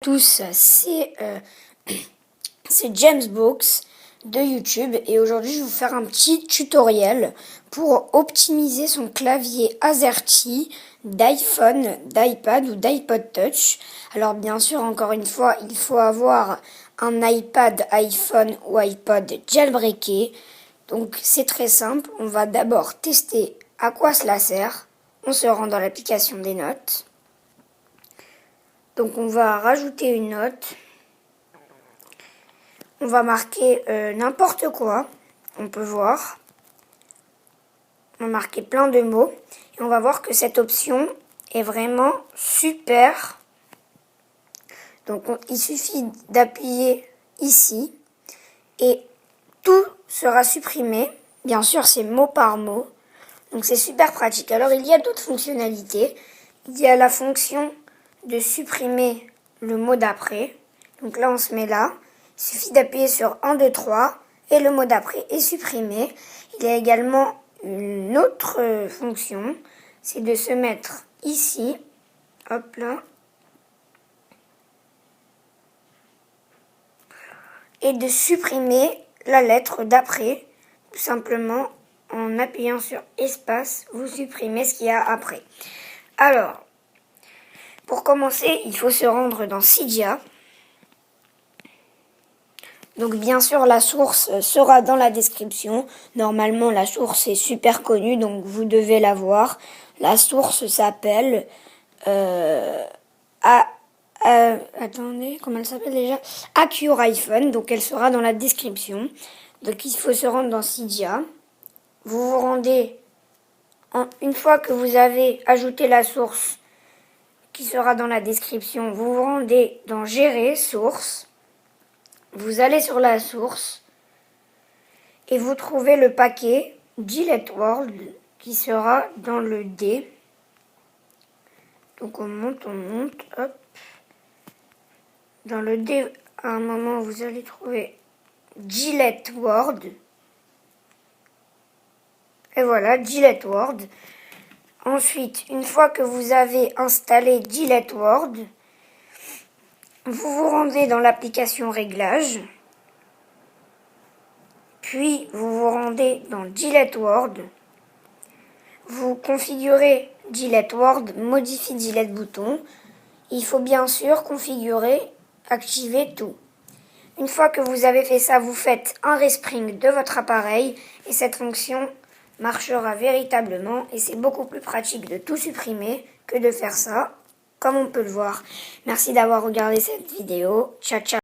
tous, c'est James Books de YouTube et aujourd'hui je vais vous faire un petit tutoriel pour optimiser son clavier AZERTY d'iPhone, d'iPad ou d'iPod Touch. Alors bien sûr, encore une fois, il faut avoir un iPad, iPhone ou iPod jailbreaké. Donc c'est très simple, on va d'abord tester à quoi cela sert. On se rend dans l'application des notes. Donc on va rajouter une note. On va marquer n'importe quoi. On peut voir. On va marquer plein de mots. Et on va voir que cette option est vraiment super. Donc il suffit d'appuyer ici. Et tout sera supprimé. Bien sûr, c'est mot par mot. Donc c'est super pratique. Alors il y a d'autres fonctionnalités. Il y a la fonction de supprimer le mot d'après. Donc là, on se met là. Il suffit d'appuyer sur 1, 2, 3 et le mot d'après est supprimé. Il y a également une autre fonction, c'est de se mettre ici. Hop là. Et de supprimer la lettre d'après. Tout simplement, en appuyant sur espace, vous supprimez ce qu'il y a après. Alors, pour commencer, il faut se rendre dans Cydia. Donc bien sûr, la source sera dans la description. Normalement, la source est super connue, donc vous devez la voir. La source s'appelle... attendez, comment elle s'appelle déjà? Acure iPhone, donc elle sera dans la description. Donc il faut se rendre dans Cydia. Vous vous rendez, une fois que vous avez ajouté la source qui sera dans la description, vous vous rendez dans Gérer, source. Vous allez sur la source et vous trouvez le paquet Gillette World qui sera dans le D. Donc on monte, hop. Dans le D, à un moment, vous allez trouver Gillette World. Et voilà, Gillette World. Ensuite, une fois que vous avez installé Gillette World, vous vous rendez dans l'application Réglages. Puis, vous vous rendez dans Gillette World. Vous configurez Gillette World, modifie Gillette Bouton. Il faut bien sûr configurer, activer tout. Une fois que vous avez fait ça, vous faites un respring de votre appareil et cette fonction marchera véritablement et c'est beaucoup plus pratique de tout supprimer que de faire ça, comme on peut le voir. Merci d'avoir regardé cette vidéo. Ciao, ciao.